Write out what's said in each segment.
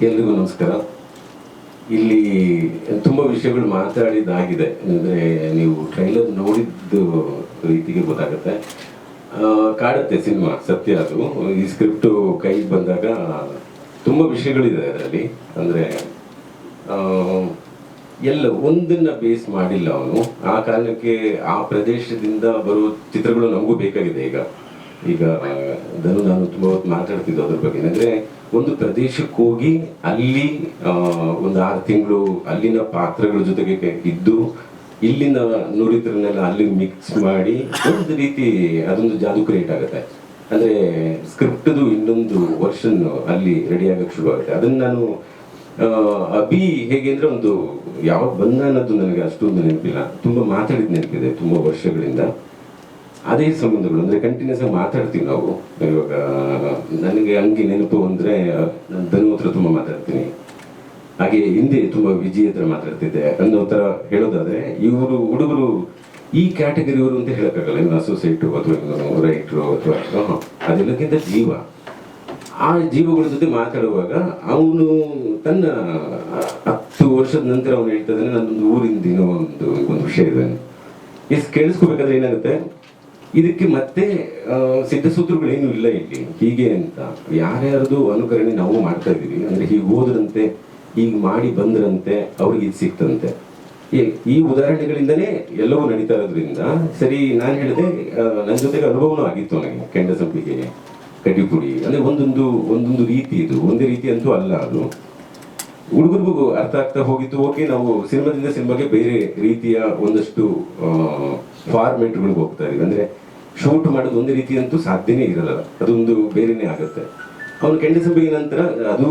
ಎಲ್ರಿಗೂ ನಮಸ್ಕಾರ. ಇಲ್ಲಿ ತುಂಬ ವಿಷಯಗಳು ಮಾತಾಡಿದಾಗಿದೆ. ಅಂದರೆ ನೀವು ಟ್ರೈಲರ್ ನೋಡಿದ್ದು ರೀತಿಗೆ ಗೊತ್ತಾಗುತ್ತೆ. ಕಾಡುತ್ತೆ ಸಿನಿಮಾ, ಸತ್ಯ ಅದು. ಈ ಸ್ಕ್ರಿಪ್ಟು ಕೈಗೆ ಬಂದಾಗ ತುಂಬ ವಿಷಯಗಳಿದೆ ಅದರಲ್ಲಿ. ಅಂದರೆ ಎಲ್ಲ ಒಂದನ್ನು ಬೇಸ್ ಮಾಡಿಲ್ಲ ಅವನು. ಆ ಕಾರಣಕ್ಕೆ ಆ ಪ್ರದೇಶದಿಂದ ಬರೋ ಚಿತ್ರಗಳು ನಮಗೂ ಬೇಕಾಗಿದೆ. ಈಗ ನಾನು ತುಂಬ ಹೊತ್ತು ಮಾತಾಡ್ತಿದ್ದು ಅದ್ರ ಬಗ್ಗೆ. ಅಂದರೆ ಒಂದು ಪ್ರದೇಶಕ್ಕೆ ಹೋಗಿ ಅಲ್ಲಿ ಒಂದು 6 ತಿಂಗಳು ಅಲ್ಲಿನ ಪಾತ್ರಗಳ ಜೊತೆಗೆ ಇದ್ದು ಇಲ್ಲಿನ ನುರಿತರನ್ನೆಲ್ಲ ಅಲ್ಲಿ ಮಿಕ್ಸ್ ಮಾಡಿ ಒಂದು ರೀತಿ ಅದೊಂದು ಜಾದು ಕ್ರಿಯೇಟ್ ಆಗುತ್ತೆ. ಅಂದರೆ ಸ್ಕ್ರಿಪ್ಟದು ಇನ್ನೊಂದು ವರ್ಷನ್ ಅಲ್ಲಿ ರೆಡಿ ಆಗಕ್ಕೆ ಶುರು ಆಗುತ್ತೆ. ಅದನ್ನು ನಾನು ಅಭಿ ಹೇಗೆ ಅಂದರೆ ಒಂದು ಯಾವಾಗ ಬಂದ ಅನ್ನೋದು ನನಗೆ ಅಷ್ಟೊಂದು ನೆನಪಿಲ್ಲ. ತುಂಬ ಮಾತಾಡಿದ ನೆನಪಿದೆ ತುಂಬ ವರ್ಷಗಳಿಂದ. ಅದೇ ಸಂಬಂಧಗಳು ಅಂದರೆ ಕಂಟಿನ್ಯೂಸ್ ಆಗಿ ಮಾತಾಡ್ತೀವಿ ನಾವು. ಇವಾಗ ನನಗೆ ಹಂಗೆ ನೆನಪು ಅಂದರೆ ನಾನು ಧನು ಹತ್ರ ತುಂಬ ಮಾತಾಡ್ತೀನಿ. ಹಾಗೆ ಹಿಂದೆ ತುಂಬ ವಿಜಯ್ ಹತ್ರ ಮಾತಾಡ್ತಿದ್ದೆ ಅನ್ನೋ ಥರ ಹೇಳೋದಾದರೆ, ಇವರು ಹುಡುಗರು ಈ ಕ್ಯಾಟಗರಿಯವರು ಅಂತ ಹೇಳೋಕ್ಕಾಗಲ್ಲ. ಇನ್ನು ಅಸೋಸಿಯೇಟು ಅಥವಾ ರೈಟ್ರು ಅಥವಾ ಅದೆಲ್ಲಕ್ಕಿಂತ ಜೀವ. ಆ ಜೀವಗಳ ಜೊತೆ ಮಾತಾಡುವಾಗ ಅವನು ತನ್ನ 10 ವರ್ಷದ ನಂತರ ಅವನು ಹೇಳ್ತಾ ಇದ್ದಾನೆ, ನನ್ನೊಂದು ಊರಿಂದ ಏನೋ ಒಂದು ವಿಷಯ ಇದೆ. ಕೇಳಿಸ್ಕೋಬೇಕಾದ್ರೆ ಏನಾಗುತ್ತೆ, ಇದಕ್ಕೆ ಮತ್ತೆ ಸಿದ್ಧಸೂತ್ರಗಳೇನು ಇಲ್ಲ ಇಲ್ಲಿ ಹೀಗೆ ಅಂತ. ಯಾರ್ಯಾರದು ಅನುಕರಣೆ ನಾವು ಮಾಡ್ತಾ ಇದ್ದೀವಿ. ಅಂದರೆ ಹೀಗೆ ಹೋದ್ರಂತೆ, ಹೀಗೆ ಮಾಡಿ ಬಂದ್ರಂತೆ, ಅವ್ರಿಗೆ ಇದು ಸಿಕ್ತಂತೆ. ಈ ಉದಾಹರಣೆಗಳಿಂದನೇ ಎಲ್ಲವೂ ನಡೀತಾ ಇರೋದ್ರಿಂದ ಸರಿ. ನಾನು ಹೇಳಿದೆ, ನನ್ನ ಜೊತೆಗೆ ಅನುಭವನೂ ಆಗಿತ್ತು ನನಗೆ. ಕೆಂಡಸಂಪಿಗೆ, ಕಡ್ಡಿಪುಡಿ ಅಂದರೆ ಒಂದೊಂದು ರೀತಿ. ಇದು ಒಂದೇ ರೀತಿ ಅಂತೂ ಅಲ್ಲ. ಅದು ಹುಡುಗರಿಗೂ ಅರ್ಥ ಆಗ್ತಾ ಹೋಗಿತ್ತು. ಓಕೆ, ನಾವು ಸಿನಿಮಾದಿಂದ ಸಿನಿಮಾಗೆ ಬೇರೆ ರೀತಿಯ ಒಂದಷ್ಟು ಫಾರ್ಮೆಟ್ಗಳಿಗೆ ಹೋಗ್ತಾ ಇದೀವಿ. ಅಂದರೆ ಶೂಟ್ ಮಾಡೋದು ಒಂದೇ ರೀತಿ ಅಂತೂ ಸಾಧ್ಯನೇ ಇರಲ್ಲ, ಅದೊಂದು ಬೇರೆನೇ ಆಗುತ್ತೆ. ಅವನು ಕೆಂಡಸಂಪಿಗೆ ನಂತರ ಅದು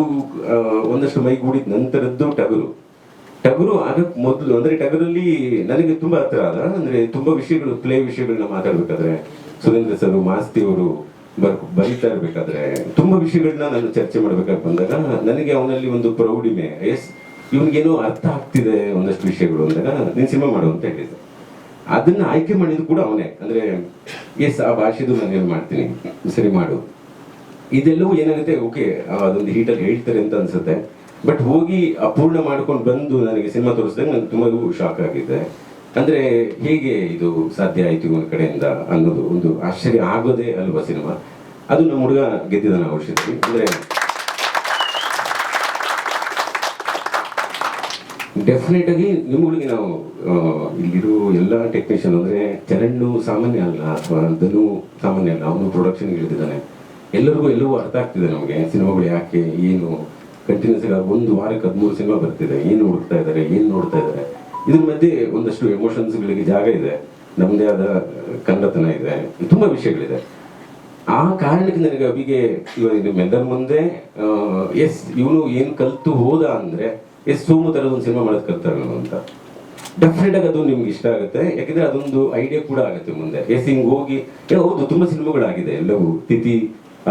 ಒಂದಷ್ಟು ಮೈಗೂಡಿದ ನಂತರದ್ದು ಟಗರು ಆಗಕ್ಕೆ ಮೊದಲು. ಅಂದರೆ ಟಗರಲ್ಲಿ ನನಗೆ ತುಂಬ ಹತ್ರ ಆದ. ಅಂದರೆ ತುಂಬ ವಿಷಯಗಳು, ಪ್ಲೇ ವಿಷಯಗಳನ್ನ ಮಾತಾಡ್ಬೇಕಾದ್ರೆ ಸುರೇಂದ್ರ ಸರ್, ಮಾಸ್ತಿ ಅವರು ಬರೀತಾ ಇರ್ಬೇಕಾದ್ರೆ ತುಂಬ ವಿಷಯಗಳನ್ನ ನಾನು ಚರ್ಚೆ ಮಾಡ್ಬೇಕಾಗಿ ಬಂದಾಗ ನನಗೆ ಅವನಲ್ಲಿ ಒಂದು ಪ್ರೌಢಿಮೆ, ಎಸ್ ಇವನಿಗೇನೋ ಅರ್ಥ ಆಗ್ತಿದೆ ಒಂದಷ್ಟು ವಿಷಯಗಳು ಅಂದಾಗ ನೀನು ಸಿನಿಮಾ ಮಾಡು ಅಂತ ಹೇಳಿದ್ದೆ. ಅದನ್ನ ಆಯ್ಕೆ ಮಾಡಿದ್ದು ಕೂಡ ಅವನೇ. ಅಂದರೆ ಎಸ್, ಆ ಭಾಷೆದು ನಾನು ಏನು ಮಾಡ್ತೀನಿ, ಸರಿ ಮಾಡು. ಇದೆಲ್ಲವೂ ಏನಾಗುತ್ತೆ, ಓಕೆ ಅದೊಂದು ಹೀಟಲ್ಲಿ ಹೇಳ್ತಾರೆ ಅಂತ ಅನ್ಸುತ್ತೆ. ಬಟ್ ಹೋಗಿ ಅಪೂರ್ಣ ಮಾಡ್ಕೊಂಡು ಬಂದು ನನಗೆ ಸಿನಿಮಾ ತೋರಿಸಿದಾಗ ನನಗೆ ತುಂಬ ಶಾಕ್ ಆಗಿದೆ. ಅಂದರೆ ಹೇಗೆ ಇದು ಸಾಧ್ಯ ಆಯಿತು ಒಂದು ಕಡೆಯಿಂದ ಅನ್ನೋದು ಒಂದು ಆಶ್ಚರ್ಯ ಆಗೋದೇ ಅಲ್ವಾ ಸಿನಿಮಾ. ಅದು ನಮ್ಮ ಹುಡುಗ ಗೆದ್ದಿದ್ದಾನೆ ಔಷಧಿ. ಅಂದರೆ ಡೆಫಿನೆಟ್ ಆಗಿ ನಿಮ್ಗಳಿಗೆ ನಾವು ಇಲ್ಲಿರೋ ಎಲ್ಲ ಟೆಕ್ನಿಷಿಯನ್, ಅಂದರೆ ಚರಣ್ಣು ಸಾಮಾನ್ಯ ಅಲ್ಲ ಅಥವಾ ಧನು ಸಾಮಾನ್ಯ ಅಲ್ಲ. ಅವನು ಪ್ರೊಡಕ್ಷನ್ಗೆ ಇಳಿದಿದ್ದಾನೆ. ಎಲ್ಲವೂ ಅರ್ಥ ಆಗ್ತಿದೆ ನಮಗೆ ಸಿನಿಮಾಗಳು ಯಾಕೆ ಏನು ಕಂಟಿನ್ಯೂಸ್ ಆಗಿ ಒಂದು ವಾರಕ್ಕೆ 13 ಸಿನಿಮಾ ಬರ್ತಿದೆ. ಏನು ಹುಡುಕ್ತಾ ಇದ್ದಾರೆ, ಏನು ನೋಡ್ತಾ ಇದ್ದಾರೆ, ಇದ್ರ ಮಧ್ಯೆ ಒಂದಷ್ಟು ಎಮೋಷನ್ಸ್ಗಳಿಗೆ ಜಾಗ ಇದೆ, ನಮ್ಮದೇ ಆದ ಕನ್ನಡತನ ಇದೆ, ತುಂಬ ವಿಷಯಗಳಿದೆ. ಆ ಕಾರಣಕ್ಕೆ ನನಗೆ ಅಭಿಗೆ ಇವಾಗ ನಿಮ್ಮೆಲ್ಲರ ಮುಂದೆ ಎಸ್ ಇವನು ಏನು ಕಲಿತು ಹೋದ ಅಂದರೆ ಎಸ್ ಸೋಮು ಥರದ ಒಂದು ಸಿನಿಮಾ ಮಾಡೋದು ಕಲ್ತಾರ ಅಂತ ಡೆಫಿನೆಟ್ ಆಗಿ ಅದು ನಿಮ್ಗೆ ಇಷ್ಟ ಆಗುತ್ತೆ. ಯಾಕೆಂದರೆ ಅದೊಂದು ಐಡಿಯಾ ಕೂಡ ಆಗುತ್ತೆ ಮುಂದೆ. ಎಸ್ ಹಿಂಗೆ ಹೋಗಿ ಹೌದು ತುಂಬ ಸಿನಿಮಾಗಳಾಗಿದೆ ಎಲ್ಲವೂ. ತಿಥಿ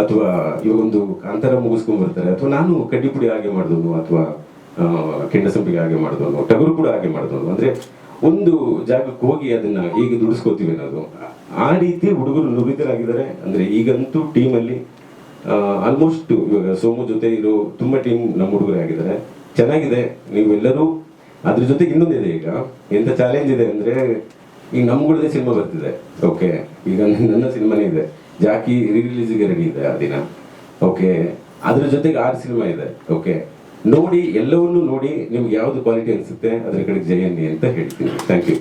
ಅಥವಾ ಇವಾಗೊಂದು ಕಾಂತಾರ ಮುಗಿಸ್ಕೊಂಡ್ಬರ್ತಾರೆ, ಅಥವಾ ನಾನು ಕಡ್ಡಿಪುಡಿ ಹಾಗೆ ಮಾಡಿದವನು, ಅಥವಾ ಕೆಂಡಸಂಪಿಗೆ ಹಾಗೆ ಮಾಡಿದವನು, ಟಗರು ಕೂಡ ಹಾಗೆ ಮಾಡಿದವನು. ಅಂದರೆ ಒಂದು ಜಾಗಕ್ಕೆ ಹೋಗಿ ಅದನ್ನ ಹೇಗೆ ದುಡಿಸ್ಕೋತೀವಿ ಅನ್ನೋದು. ಆ ರೀತಿ ಹುಡುಗರು ನುರಿತರಾಗಿದ್ದಾರೆ. ಅಂದರೆ ಈಗಂತೂ ಟೀಮಲ್ಲಿ ಆಲ್ಮೋಸ್ಟ್ ಇವಾಗ ಸೋಮು ಜೊತೆ ಇರೋ ತುಂಬ ಟೀಮ್ ನಮ್ಮ ಹುಡುಗರೇ ಆಗಿದ್ದಾರೆ. ಚೆನ್ನಾಗಿದೆ. ನೀವೆಲ್ಲರೂ ಅದ್ರ ಜೊತೆಗೆ ಇನ್ನೊಂದಿದೆ. ಈಗ ಎಂಥ ಚಾಲೆಂಜ್ ಇದೆ ಅಂದರೆ, ಈಗ ನಮ್ಗಳದೇ ಸಿನಿಮಾ ಬರ್ತಿದೆ. ಓಕೆ, ಈಗ ನನ್ನ ಸಿನಿಮಾನೇ ಇದೆ, ಜಾಕಿ ರಿಲೀಸ್ಗೆ ರೆಡಿ ಇದೆ ಆ ದಿನ. ಓಕೆ, ಅದ್ರ ಜೊತೆಗೆ 6 ಸಿನಿಮಾ ಇದೆ. ಓಕೆ, ನೋಡಿ, ಎಲ್ಲವನ್ನೂ ನೋಡಿ ನಿಮ್ಗೆ ಯಾವುದು ಕ್ವಾಲಿಟಿ ಅನಿಸುತ್ತೆ ಅದ್ರ ಕಡೆಗೆ ಜಯ ಅನ್ನಿ ಅಂತ ಹೇಳ್ತೀನಿ. Thank you.